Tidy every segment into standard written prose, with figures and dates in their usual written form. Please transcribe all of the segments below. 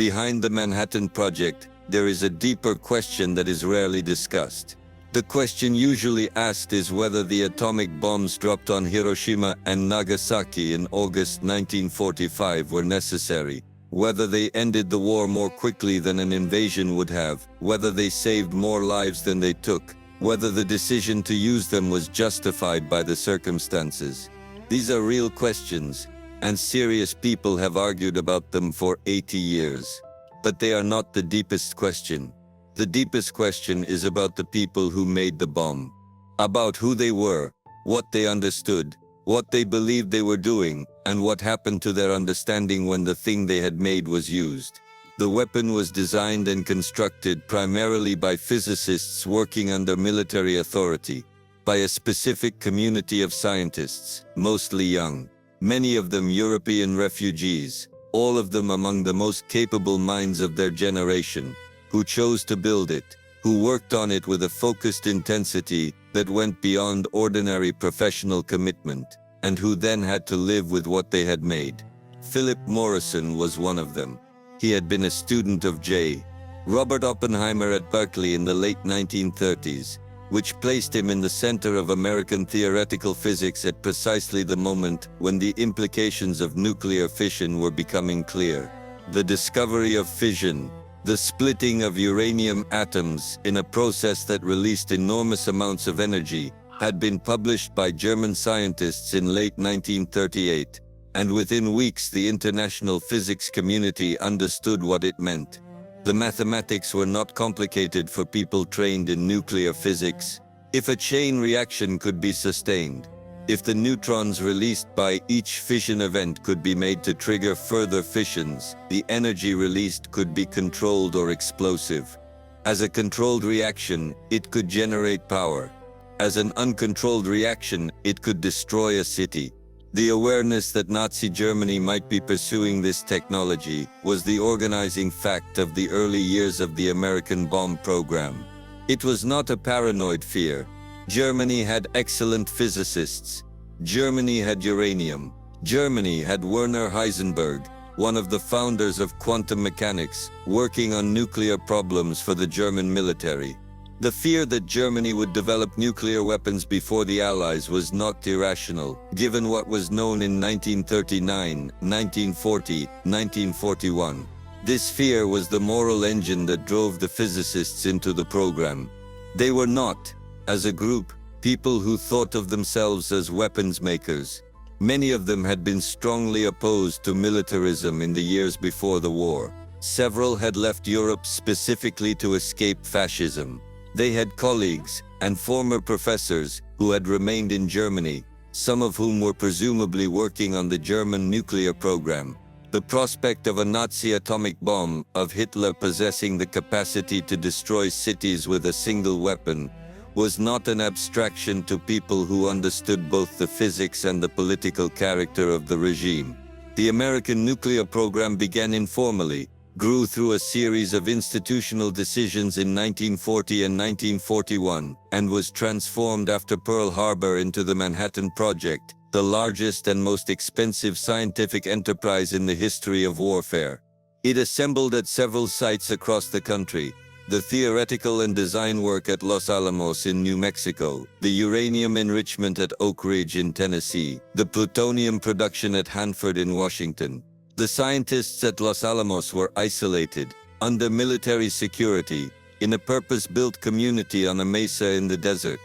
Behind the Manhattan Project, there is a deeper question that is rarely discussed. The question usually asked is whether the atomic bombs dropped on Hiroshima and Nagasaki in August 1945 were necessary, whether they ended the war more quickly than an invasion would have, whether they saved more lives than they took, whether the decision to use them was justified by the circumstances. These are real questions, and serious people have argued about them for 80 years. But they are not the deepest question. The deepest question is about the people who made the bomb. About who they were, what they understood, what they believed they were doing, and what happened to their understanding when the thing they had made was used. The weapon was designed and constructed primarily by physicists working under military authority, by a specific community of scientists, mostly young, many of them European refugees, all of them among the most capable minds of their generation, who chose to build it, who worked on it with a focused intensity that went beyond ordinary professional commitment, and who then had to live with what they had made. Philip Morrison was one of them. He had been a student of J. Robert Oppenheimer at Berkeley in the late 1930s, which placed him in the center of American theoretical physics at precisely the moment when the implications of nuclear fission were becoming clear. The discovery of fission, the splitting of uranium atoms in a process that released enormous amounts of energy, had been published by German scientists in late 1938, and within weeks the international physics community understood what it meant. The mathematics were not complicated for people trained in nuclear physics. If a chain reaction could be sustained, if the neutrons released by each fission event could be made to trigger further fissions, the energy released could be controlled or explosive. As a controlled reaction, it could generate power. As an uncontrolled reaction, it could destroy a city. The awareness that Nazi Germany might be pursuing this technology was the organizing fact of the early years of the American bomb program. It was not a paranoid fear. Germany had excellent physicists. Germany had uranium. Germany had Werner Heisenberg, one of the founders of quantum mechanics, working on nuclear problems for the German military. The fear that Germany would develop nuclear weapons before the Allies was not irrational, given what was known in 1939, 1940, 1941. This fear was the moral engine that drove the physicists into the program. They were not, as a group, people who thought of themselves as weapons makers. Many of them had been strongly opposed to militarism in the years before the war. Several had left Europe specifically to escape fascism. They had colleagues and former professors who had remained in Germany, some of whom were presumably working on the German nuclear program. The prospect of a Nazi atomic bomb, of Hitler possessing the capacity to destroy cities with a single weapon, was not an abstraction to people who understood both the physics and the political character of the regime. The American nuclear program began informally, grew through a series of institutional decisions in 1940 and 1941, and was transformed after Pearl Harbor into the Manhattan Project, the largest and most expensive scientific enterprise in the history of warfare. It assembled at several sites across the country: the theoretical and design work at Los Alamos in New Mexico, the uranium enrichment at Oak Ridge in Tennessee, the plutonium production at Hanford in Washington. The scientists at Los Alamos were isolated, under military security, in a purpose-built community on a mesa in the desert.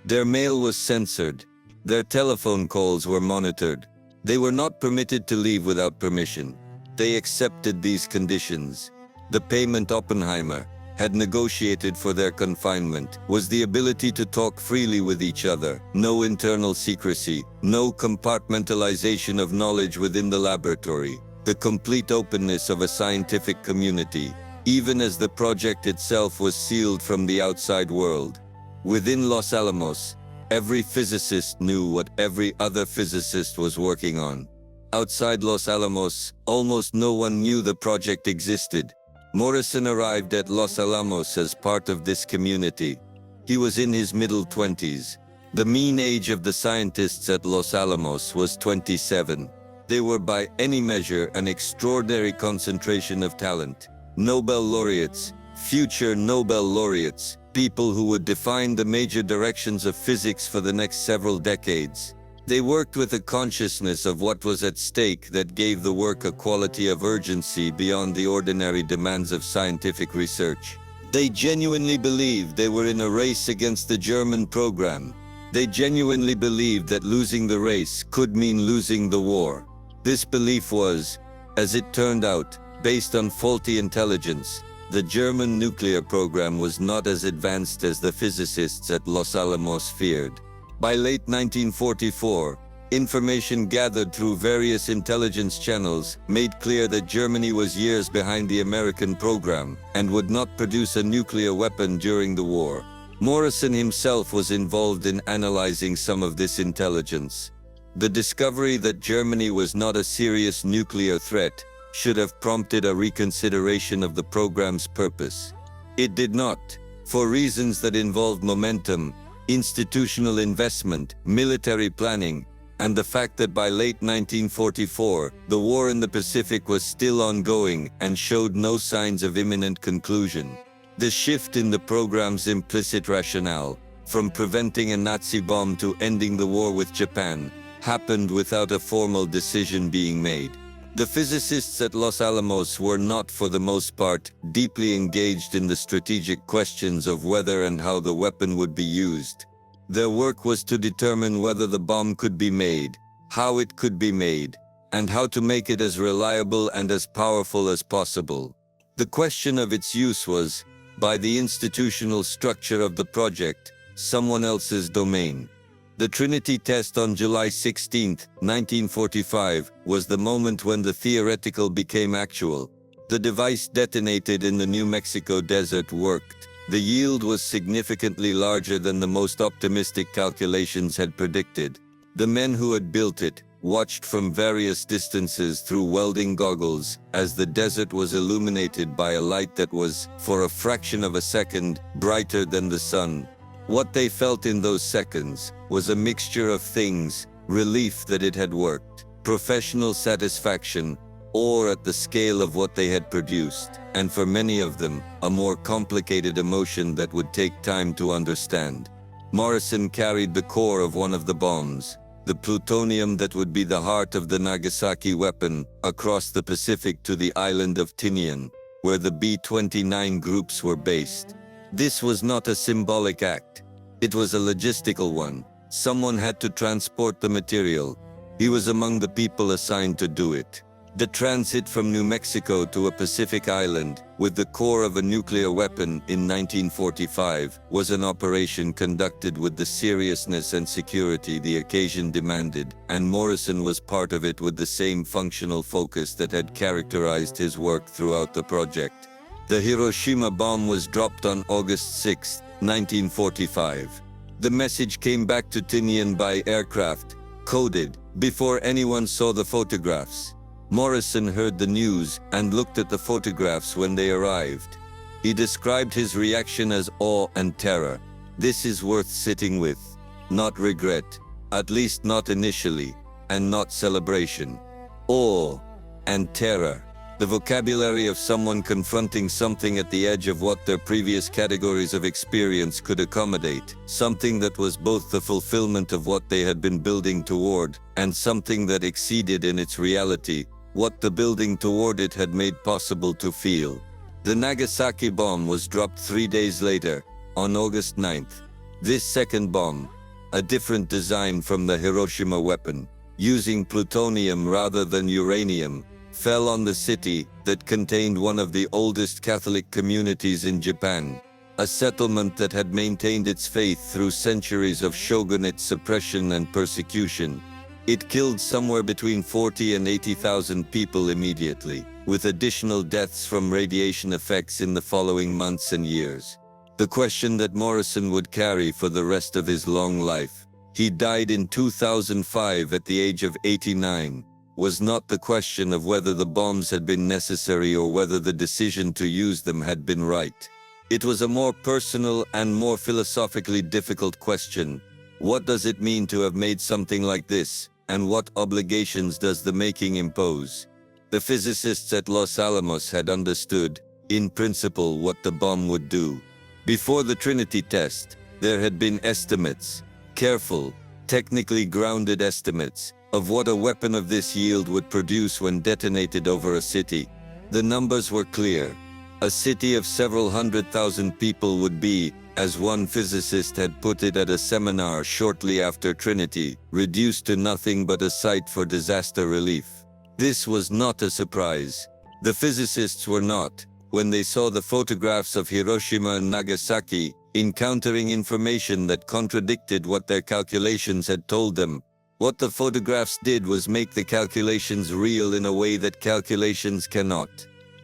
Their mail was censored. Their telephone calls were monitored. They were not permitted to leave without permission. They accepted these conditions. The payment Oppenheimer had negotiated for their confinement was the ability to talk freely with each other, no internal secrecy, no compartmentalization of knowledge within the laboratory, the complete openness of a scientific community, even as the project itself was sealed from the outside world. Within Los Alamos, every physicist knew what every other physicist was working on. Outside Los Alamos, almost no one knew the project existed. Morrison arrived at Los Alamos as part of this community. He was in his middle 20s. The mean age of the scientists at Los Alamos was 27. They were by any measure an extraordinary concentration of talent. Nobel laureates, future Nobel laureates, people who would define the major directions of physics for the next several decades. They worked with a consciousness of what was at stake that gave the work a quality of urgency beyond the ordinary demands of scientific research. They genuinely believed they were in a race against the German program. They genuinely believed that losing the race could mean losing the war. This belief was, as it turned out, based on faulty intelligence. The German nuclear program was not as advanced as the physicists at Los Alamos feared. By late 1944, information gathered through various intelligence channels made clear that Germany was years behind the American program and would not produce a nuclear weapon during the war. Morrison himself was involved in analyzing some of this intelligence. The discovery that Germany was not a serious nuclear threat should have prompted a reconsideration of the program's purpose. It did not, for reasons that involved momentum, institutional investment, military planning, and the fact that by late 1944, the war in the Pacific was still ongoing and showed no signs of imminent conclusion. The shift in the program's implicit rationale, from preventing a Nazi bomb to ending the war with Japan, happened without a formal decision being made. The physicists at Los Alamos were not, for the most part, deeply engaged in the strategic questions of whether and how the weapon would be used. Their work was to determine whether the bomb could be made, how it could be made, and how to make it as reliable and as powerful as possible. The question of its use was, by the institutional structure of the project, someone else's domain. The Trinity test on July 16, 1945, was the moment when the theoretical became actual. The device detonated in the New Mexico desert worked. The yield was significantly larger than the most optimistic calculations had predicted. The men who had built it watched from various distances through welding goggles as the desert was illuminated by a light that was, for a fraction of a second, brighter than the sun. What they felt in those seconds was a mixture of things: relief that it had worked, professional satisfaction, awe at the scale of what they had produced, and for many of them, a more complicated emotion that would take time to understand. Morrison carried the core of one of the bombs, the plutonium that would be the heart of the Nagasaki weapon, across the Pacific to the island of Tinian, where the B-29 groups were based. This was not a symbolic act. It was a logistical one. Someone had to transport the material. He was among the people assigned to do it. The transit from New Mexico to a Pacific island, with the core of a nuclear weapon in 1945, was an operation conducted with the seriousness and security the occasion demanded, and Morrison was part of it with the same functional focus that had characterized his work throughout the project. The Hiroshima bomb was dropped on August 6, 1945. The message came back to Tinian by aircraft, coded, before anyone saw the photographs. Morrison heard the news and looked at the photographs when they arrived. He described his reaction as awe and terror. This is worth sitting with. Not regret, at least not initially, and not celebration. Awe and terror. The vocabulary of someone confronting something at the edge of what their previous categories of experience could accommodate, something that was both the fulfillment of what they had been building toward, and something that exceeded in its reality what the building toward it had made possible to feel. The Nagasaki bomb was dropped 3 days later, on August 9th. This second bomb, a different design from the Hiroshima weapon, using plutonium rather than uranium, fell on the city that contained one of the oldest Catholic communities in Japan, a settlement that had maintained its faith through centuries of shogunate suppression and persecution. It killed somewhere between 40 and 80,000 people immediately, with additional deaths from radiation effects in the following months and years. The question that Morrison would carry for the rest of his long life, he died in 2005 at the age of 89, was not the question of whether the bombs had been necessary or whether the decision to use them had been right. It was a more personal and more philosophically difficult question. What does it mean to have made something like this, and what obligations does the making impose? The physicists at Los Alamos had understood, in principle, what the bomb would do. Before the Trinity test, there had been estimates, careful, technically grounded estimates, of what a weapon of this yield would produce when detonated over a city. The numbers were clear. A city of several 100,000 people would be, as one physicist had put it at a seminar shortly after Trinity, reduced to nothing but a site for disaster relief. This was not a surprise. The physicists were not, when they saw the photographs of Hiroshima and Nagasaki, encountering information that contradicted what their calculations had told them. What the photographs did was make the calculations real in a way that calculations cannot.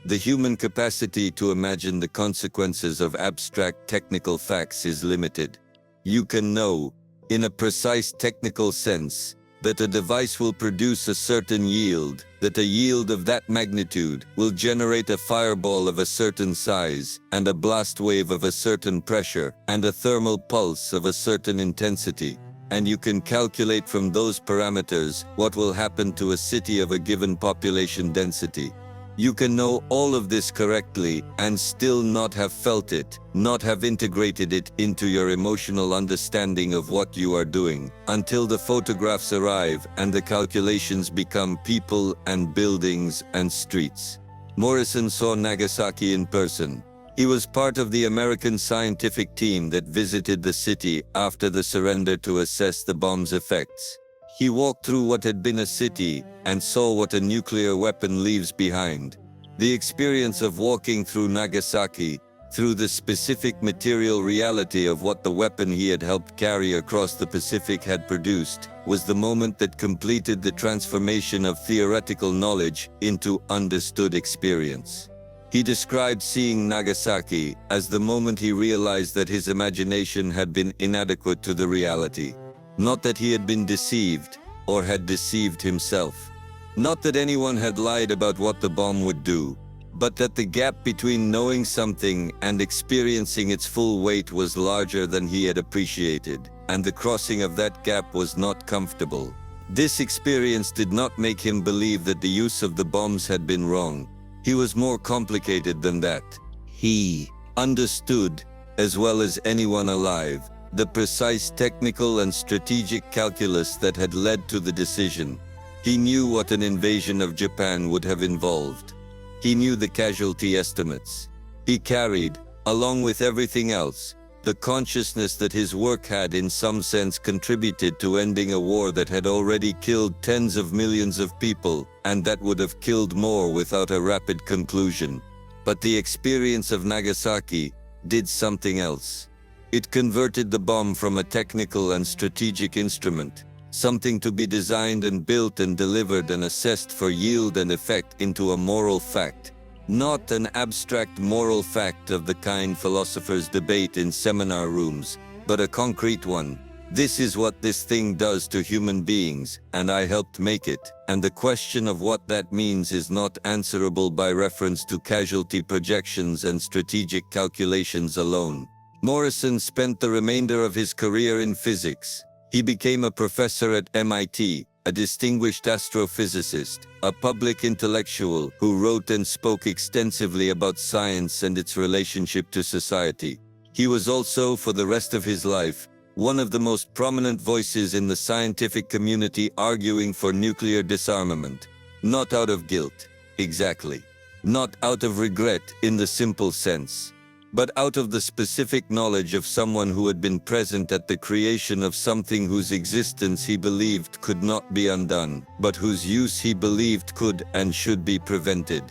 The human capacity to imagine the consequences of abstract technical facts is limited. You can know, in a precise technical sense, that a device will produce a certain yield, that a yield of that magnitude will generate a fireball of a certain size, and a blast wave of a certain pressure, and a thermal pulse of a certain intensity. And you can calculate from those parameters what will happen to a city of a given population density. You can know all of this correctly and still not have felt it, not have integrated it into your emotional understanding of what you are doing, until the photographs arrive and the calculations become people and buildings and streets. Morrison saw Nagasaki in person. He was part of the American scientific team that visited the city after the surrender to assess the bomb's effects. He walked through what had been a city and saw what a nuclear weapon leaves behind. The experience of walking through Nagasaki, through the specific material reality of what the weapon he had helped carry across the Pacific had produced, was the moment that completed the transformation of theoretical knowledge into understood experience. He described seeing Nagasaki as the moment he realized that his imagination had been inadequate to the reality. Not that he had been deceived, or had deceived himself. Not that anyone had lied about what the bomb would do, but that the gap between knowing something and experiencing its full weight was larger than he had appreciated, and the crossing of that gap was not comfortable. This experience did not make him believe that the use of the bombs had been wrong. He was more complicated than that. He understood, as well as anyone alive, the precise technical and strategic calculus that had led to the decision. He knew what an invasion of Japan would have involved. He knew the casualty estimates. He carried, along with everything else, the consciousness that his work had in some sense contributed to ending a war that had already killed tens of millions of people, and that would have killed more without a rapid conclusion. But the experience of Nagasaki did something else. It converted the bomb from a technical and strategic instrument, something to be designed and built and delivered and assessed for yield and effect, into a moral fact. Not an abstract moral fact of the kind philosophers debate in seminar rooms, but a concrete one. This is what this thing does to human beings, and I helped make it. And the question of what that means is not answerable by reference to casualty projections and strategic calculations alone. Morrison spent the remainder of his career in physics. He became a professor at MIT, a distinguished astrophysicist, a public intellectual who wrote and spoke extensively about science and its relationship to society. He was also, for the rest of his life, one of the most prominent voices in the scientific community arguing for nuclear disarmament. Not out of guilt, exactly. Not out of regret in the simple sense, but out of the specific knowledge of someone who had been present at the creation of something whose existence he believed could not be undone, but whose use he believed could and should be prevented.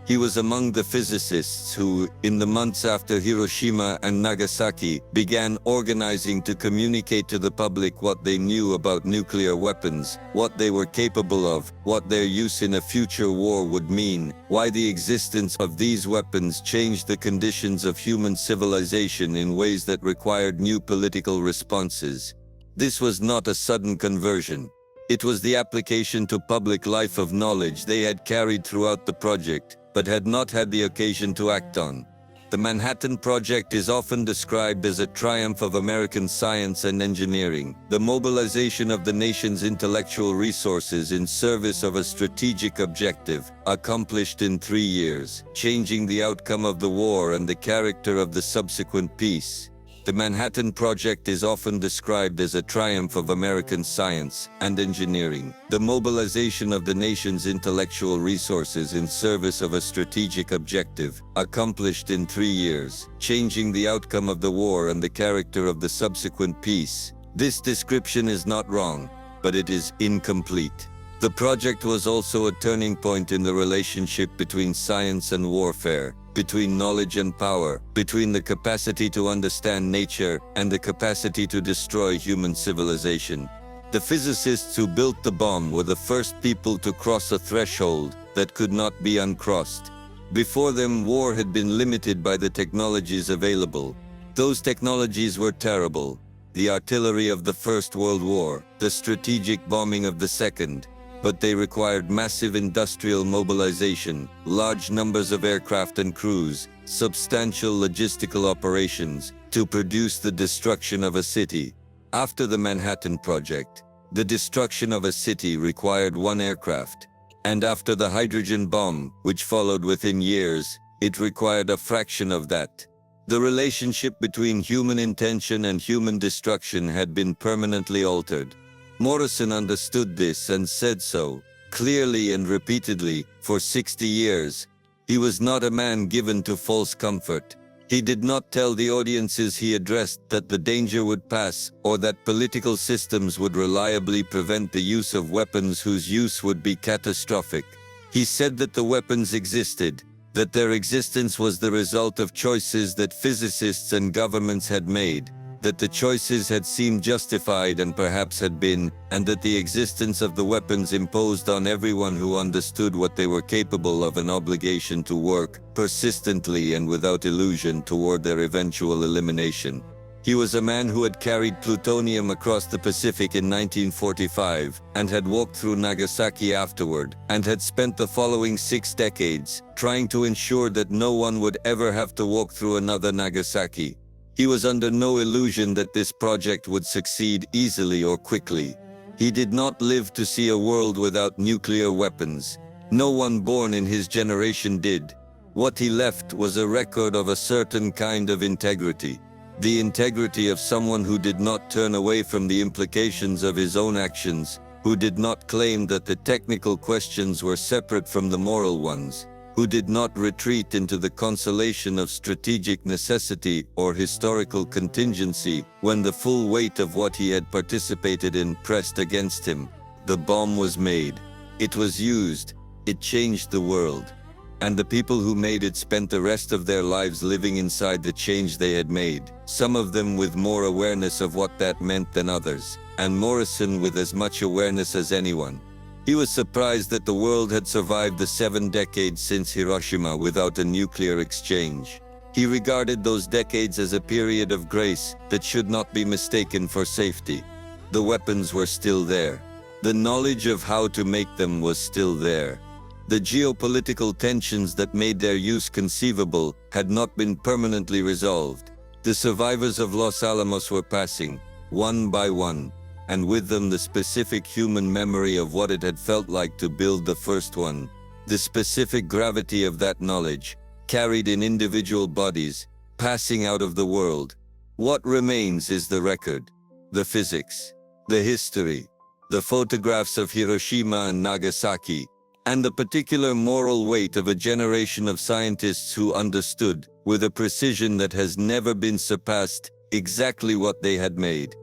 He was among the physicists who, in the months after Hiroshima and Nagasaki, began organizing to communicate to the public what they knew about nuclear weapons, what they were capable of, what their use in a future war would mean, why the existence of these weapons changed the conditions of human civilization in ways that required new political responses. This was not a sudden conversion. It was the application to public life of knowledge they had carried throughout the project, but had not had the occasion to act on. The Manhattan Project is often described as a triumph of American science and engineering, the mobilization of the nation's intellectual resources in service of a strategic objective, accomplished in 3 years, changing the outcome of the war and the character of the subsequent peace. The Manhattan Project is often described as a triumph of American science and engineering, the mobilization of the nation's intellectual resources in service of a strategic objective, accomplished in 3 years, changing the outcome of the war and the character of the subsequent peace. This description is not wrong, but it is incomplete. The project was also a turning point in the relationship between science and warfare, between knowledge and power, between the capacity to understand nature and the capacity to destroy human civilization. The physicists who built the bomb were the first people to cross a threshold that could not be uncrossed. Before them, war had been limited by the technologies available. Those technologies were terrible. The artillery of the First World War, the strategic bombing of the Second. But they required massive industrial mobilization, large numbers of aircraft and crews, substantial logistical operations, to produce the destruction of a city. After the Manhattan Project, the destruction of a city required 1 aircraft. And after the hydrogen bomb, which followed within years, it required a fraction of that. The relationship between human intention and human destruction had been permanently altered. Morrison understood this and said so, clearly and repeatedly, for 60 years. He was not a man given to false comfort. He did not tell the audiences he addressed that the danger would pass, or that political systems would reliably prevent the use of weapons whose use would be catastrophic. He said that the weapons existed, that their existence was the result of choices that physicists and governments had made, that the choices had seemed justified and perhaps had been, and that the existence of the weapons imposed on everyone who understood what they were capable of an obligation to work persistently and without illusion toward their eventual elimination. He was a man who had carried plutonium across the Pacific in 1945, and had walked through Nagasaki afterward, and had spent the following 6 decades trying to ensure that no one would ever have to walk through another Nagasaki. He was under no illusion that this project would succeed easily or quickly. He did not live to see a world without nuclear weapons. No one born in his generation did. What he left was a record of a certain kind of integrity. The integrity of someone who did not turn away from the implications of his own actions, who did not claim that the technical questions were separate from the moral ones, who did not retreat into the consolation of strategic necessity or historical contingency when the full weight of what he had participated in pressed against him. The bomb was made. It was used. It changed the world. And the people who made it spent the rest of their lives living inside the change they had made, some of them with more awareness of what that meant than others, and Morrison with as much awareness as anyone. He was surprised that the world had survived the 7 decades since Hiroshima without a nuclear exchange. He regarded those decades as a period of grace that should not be mistaken for safety. The weapons were still there. The knowledge of how to make them was still there. The geopolitical tensions that made their use conceivable had not been permanently resolved. The survivors of Los Alamos were passing, one by one, and with them the specific human memory of what it had felt like to build the first one. The specific gravity of that knowledge, carried in individual bodies, passing out of the world. What remains is the record, the physics, the history, the photographs of Hiroshima and Nagasaki, and the particular moral weight of a generation of scientists who understood, with a precision that has never been surpassed, exactly what they had made.